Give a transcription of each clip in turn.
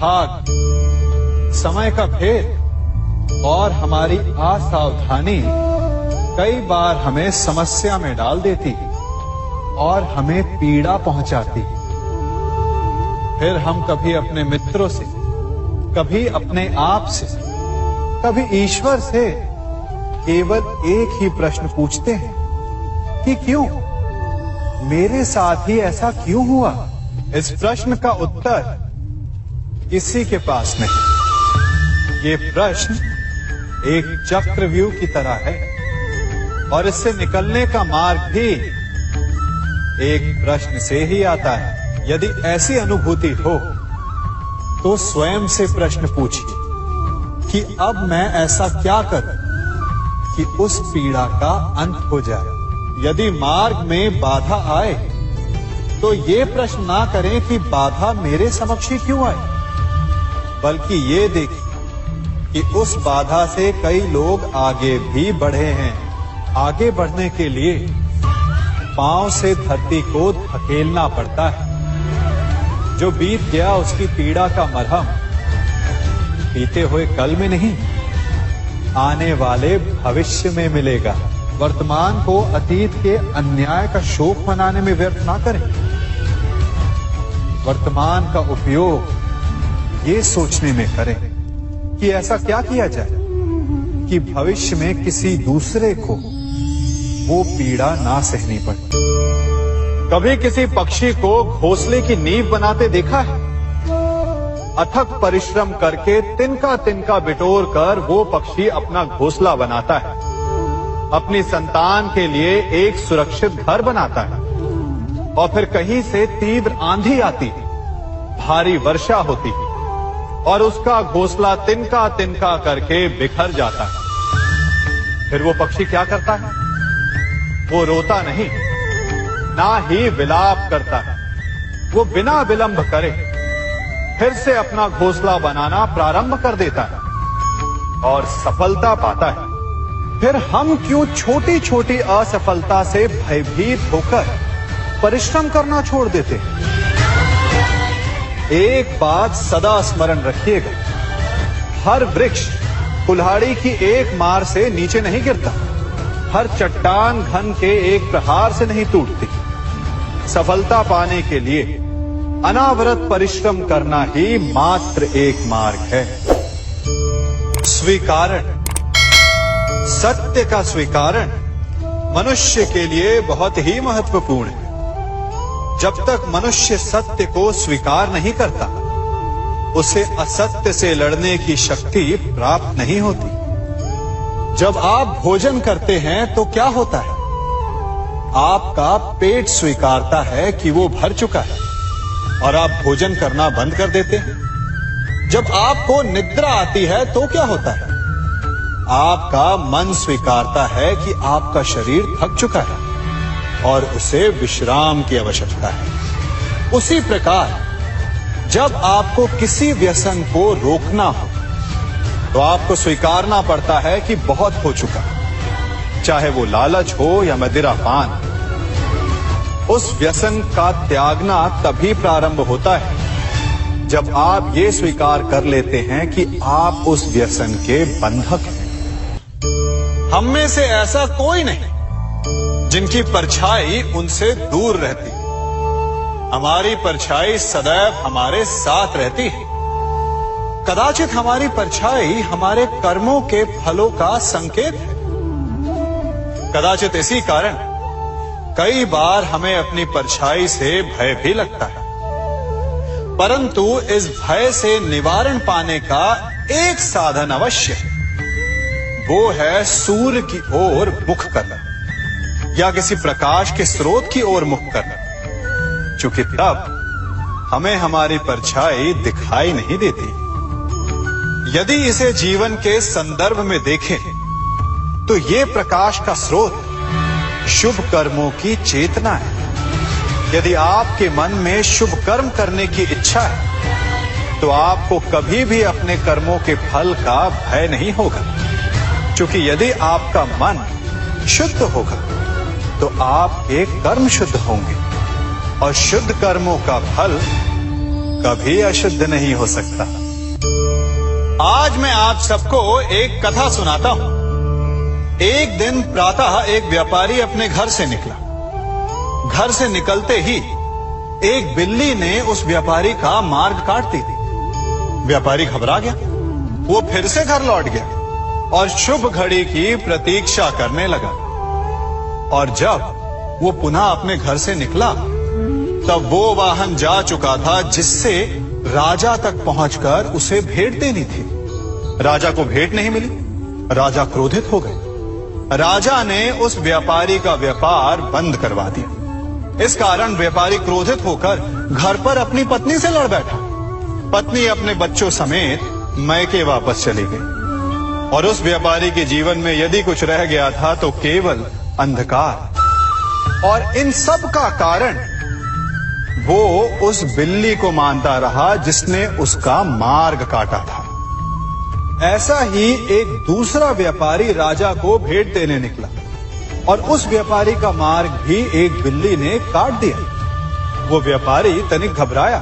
भाग, समय का भेद और हमारी असावधानी कई बार हमें समस्या में डाल देती और हमें पीड़ा पहुंचाती। फिर हम कभी अपने मित्रों से, कभी अपने आप से, कभी ईश्वर से केवल एक ही प्रश्न पूछते हैं कि क्यों, मेरे साथ ही ऐसा क्यों हुआ? इस प्रश्न का उत्तर किसी के पास नहीं। ये प्रश्न एक चक्रव्यूह की तरह है और इससे निकलने का मार्ग भी एक प्रश्न से ही आता है। यदि ऐसी अनुभूति हो तो स्वयं से प्रश्न पूछिए कि अब मैं ऐसा क्या करूं कि उस पीड़ा का अंत हो जाए। यदि मार्ग में बाधा आए तो ये प्रश्न ना करें कि बाधा मेरे समक्ष ही क्यों आई, बल्कि ये देखें कि उस बाधा से कई लोग आगे भी बढ़े हैं। आगे बढ़ने के लिए पांव से धरती को धकेलना पड़ता है। जो बीत गया उसकी पीड़ा का मरहम बीते हुए कल में नहीं, आने वाले भविष्य में मिलेगा। वर्तमान को अतीत के अन्याय का शोक मनाने में व्यर्थ ना करें। वर्तमान का उपयोग ये सोचने में करें कि ऐसा क्या किया जाए कि भविष्य में किसी दूसरे को वो पीड़ा ना सहनी पड़े। कभी किसी पक्षी को घोंसले की नींव बनाते देखा है? अथक परिश्रम करके तिनका तिनका बिटोर कर वो पक्षी अपना घोंसला बनाता है, अपनी संतान के लिए एक सुरक्षित घर बनाता है। और फिर कहीं से तीव्र आंधी आती है, भारी वर्षा होती है और उसका घोंसला तिनका तिनका करके बिखर जाता है। फिर वो पक्षी क्या करता है? वो रोता नहीं, ना ही विलाप करता है। वो बिना विलंब करे फिर से अपना घोंसला बनाना प्रारंभ कर देता है और सफलता पाता है। फिर हम क्यों छोटी छोटी असफलता से भयभीत होकर परिश्रम करना छोड़ देते हैं? एक बात सदा स्मरण रखिएगा, हर वृक्ष कुल्हाड़ी की एक मार से नीचे नहीं गिरता, हर चट्टान घन के एक प्रहार से नहीं टूटती। सफलता पाने के लिए अनावरत परिश्रम करना ही मात्र एक मार्ग है। स्वीकारण, सत्य का स्वीकारण मनुष्य के लिए बहुत ही महत्वपूर्ण है। जब तक मनुष्य सत्य को स्वीकार नहीं करता, उसे असत्य से लड़ने की शक्ति प्राप्त नहीं होती। जब आप भोजन करते हैं तो क्या होता है? आपका पेट स्वीकारता है कि वो भर चुका है और आप भोजन करना बंद कर देते हैं। जब आपको निद्रा आती है तो क्या होता है? आपका मन स्वीकारता है कि आपका शरीर थक चुका है और उसे विश्राम की आवश्यकता है। उसी प्रकार जब आपको किसी व्यसन को रोकना हो तो आपको स्वीकारना पड़ता है कि बहुत हो चुका, चाहे वो लालच हो या मदिरापान। उस व्यसन का त्यागना तभी प्रारंभ होता है जब आप ये स्वीकार कर लेते हैं कि आप उस व्यसन के बंधक हैं। हम में से ऐसा कोई नहीं जिनकी परछाई उनसे दूर रहती। हमारी परछाई सदैव हमारे साथ रहती है। कदाचित हमारी परछाई हमारे कर्मों के फलों का संकेत है। कदाचित इसी कारण कई बार हमें अपनी परछाई से भय भी लगता है, परंतु इस भय से निवारण पाने का एक साधन अवश्य है। वो है सूर्य की ओर मुख करना या किसी प्रकाश के स्रोत की ओर मुख करना, क्योंकि तब हमें हमारी परछाई दिखाई नहीं देती। यदि इसे जीवन के संदर्भ में देखें तो ये प्रकाश का स्रोत शुभ कर्मों की चेतना है। यदि आपके मन में शुभ कर्म करने की इच्छा है तो आपको कभी भी अपने कर्मों के फल का भय नहीं होगा, क्योंकि यदि आपका मन शुद्ध होगा तो आपके कर्म शुद्ध होंगे और शुद्ध कर्मों का फल कभी अशुद्ध नहीं हो सकता। आज मैं आप सबको एक कथा सुनाता हूं। एक दिन प्रातः एक व्यापारी अपने घर से निकला। घर से निकलते ही एक बिल्ली ने उस व्यापारी का मार्ग काट दी। व्यापारी घबरा गया। वो फिर से घर लौट गया और शुभ घड़ी की प्रतीक्षा करने लगा। और जब वो पुनः अपने घर से निकला तब वो वाहन जा चुका था जिससे राजा तक पहुंचकर उसे भेंट देनी थी। राजा को भेंट नहीं मिली। राजा क्रोधित हो गए। राजा ने उस व्यापारी का व्यापार बंद करवा दिया। इस कारण व्यापारी क्रोधित होकर घर पर अपनी पत्नी से लड़ बैठा। पत्नी अपने बच्चों समेत मैके वापस चली गई और उस व्यापारी के जीवन में यदि कुछ रह गया था तो केवल अंधकार। और इन सब का कारण वो उस बिल्ली को मानता रहा जिसने उसका मार्ग काटा था। ऐसा ही एक दूसरा व्यापारी राजा को भेंट देने निकला और उस व्यापारी का मार्ग भी एक बिल्ली ने काट दिया। वो व्यापारी तनिक घबराया,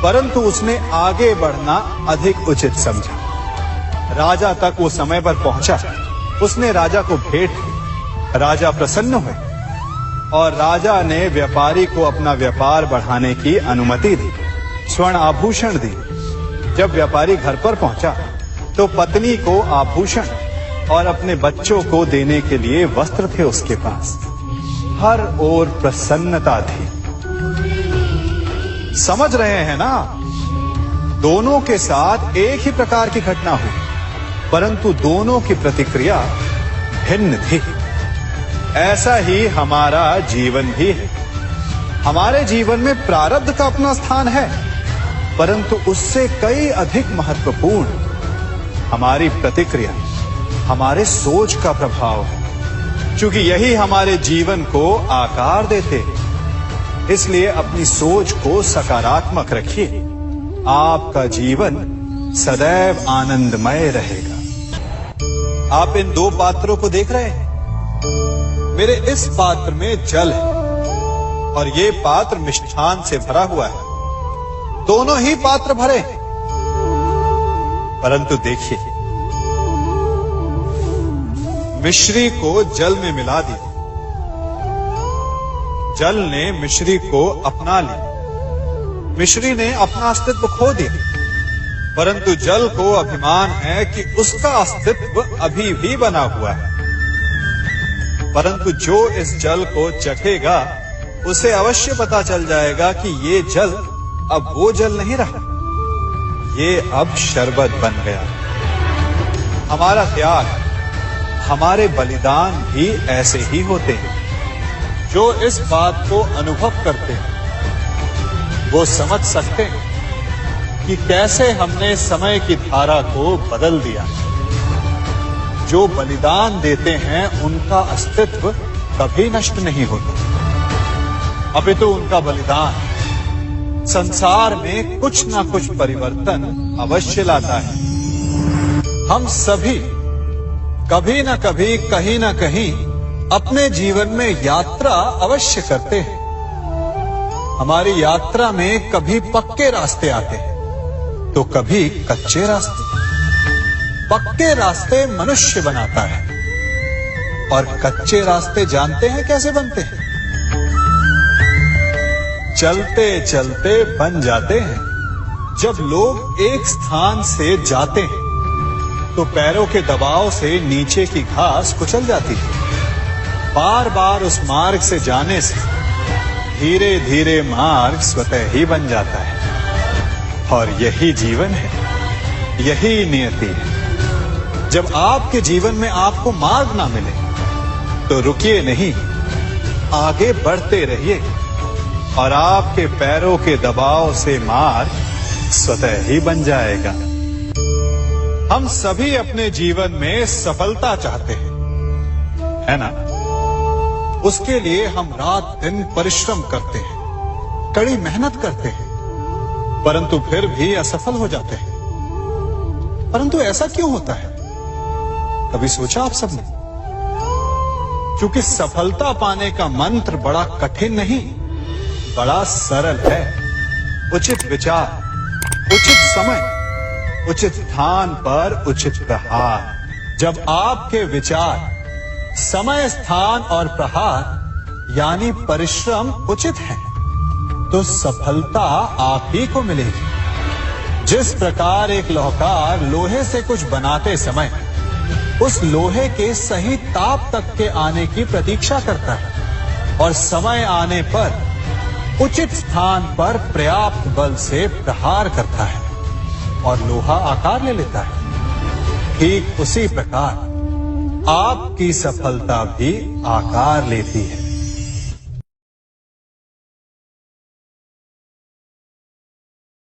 परंतु उसने आगे बढ़ना अधिक उचित समझा। राजा तक वो समय पर पहुंचा। उसने राजा को भेंट दी। राजा प्रसन्न हुए और राजा ने व्यापारी को अपना व्यापार बढ़ाने की अनुमति दी, स्वर्ण आभूषण दी। जब व्यापारी घर पर पहुंचा तो पत्नी को आभूषण और अपने बच्चों को देने के लिए वस्त्र थे उसके पास। हर ओर प्रसन्नता थी। समझ रहे हैं ना? दोनों के साथ एक ही प्रकार की घटना हुई, परंतु दोनों की प्रतिक्रिया भिन्न थी। ऐसा ही हमारा जीवन भी है। हमारे जीवन में प्रारब्ध का अपना स्थान है, परंतु उससे कई अधिक महत्वपूर्ण हमारी प्रतिक्रिया, हमारे सोच का प्रभाव है। क्योंकि यही हमारे जीवन को आकार देते हैं। इसलिए अपनी सोच को सकारात्मक रखिए। आपका जीवन सदैव आनंदमय रहेगा। आप इन दो पात्रों को देख रहे हैं। मेरे इस पात्र में जल है और ये पात्र मिष्ठान से भरा हुआ है। दोनों ही पात्र भरे हैं, परंतु देखिए, मिश्री को जल में मिला दिया। जल ने मिश्री को अपना लिया। मिश्री ने अपना अस्तित्व खो दिया, परंतु जल को अभिमान है कि उसका अस्तित्व अभी भी बना हुआ है। परंतु जो इस जल को चखेगा उसे अवश्य पता चल जाएगा कि ये जल अब वो जल नहीं रहा, ये अब शरबत बन गया। हमारा त्याग, हमारे बलिदान भी ऐसे ही होते हैं। जो इस बात को अनुभव करते हैं वो समझ सकते हैं कि कैसे हमने समय की धारा को बदल दिया। जो बलिदान देते हैं उनका अस्तित्व कभी नष्ट नहीं होता, अपितु उनका बलिदान संसार में कुछ ना कुछ परिवर्तन अवश्य लाता है। हम सभी कभी ना कभी, कहीं ना कहीं अपने जीवन में यात्रा अवश्य करते हैं। हमारी यात्रा में कभी पक्के रास्ते आते हैं तो कभी कच्चे रास्ते। पक्के रास्ते मनुष्य बनाता है और कच्चे रास्ते जानते हैं कैसे बनते हैं? चलते चलते बन जाते हैं। जब लोग एक स्थान से जाते हैं तो पैरों के दबाव से नीचे की घास कुचल जाती है। बार बार उस मार्ग से जाने से धीरे धीरे मार्ग स्वतः ही बन जाता है। और यही जीवन है, यही नियति है। जब आपके जीवन में आपको मार्ग ना मिले तो रुकिए नहीं, आगे बढ़ते रहिए और आपके पैरों के दबाव से मार्ग स्वतः ही बन जाएगा। हम सभी अपने जीवन में सफलता चाहते हैं, है ना? उसके लिए हम रात दिन परिश्रम करते हैं, कड़ी मेहनत करते हैं, परंतु फिर भी असफल हो जाते हैं। परंतु ऐसा क्यों होता है? कभी सोचा आप सबने? क्योंकि सफलता पाने का मंत्र बड़ा कठिन नहीं, बड़ा सरल है। उचित विचार, उचित समय, उचित स्थान पर उचित प्रहार। जब आपके विचार, समय, स्थान और प्रहार यानी परिश्रम उचित है, तो सफलता आप ही को मिलेगी। जिस प्रकार एक लोहकार लोहे से कुछ बनाते समय उस लोहे के सही ताप तक के आने की प्रतीक्षा करता है और समय आने पर उचित स्थान पर पर्याप्त बल से प्रहार करता है और लोहा आकार ले लेता है, ठीक उसी प्रकार आपकी सफलता भी आकार लेती है।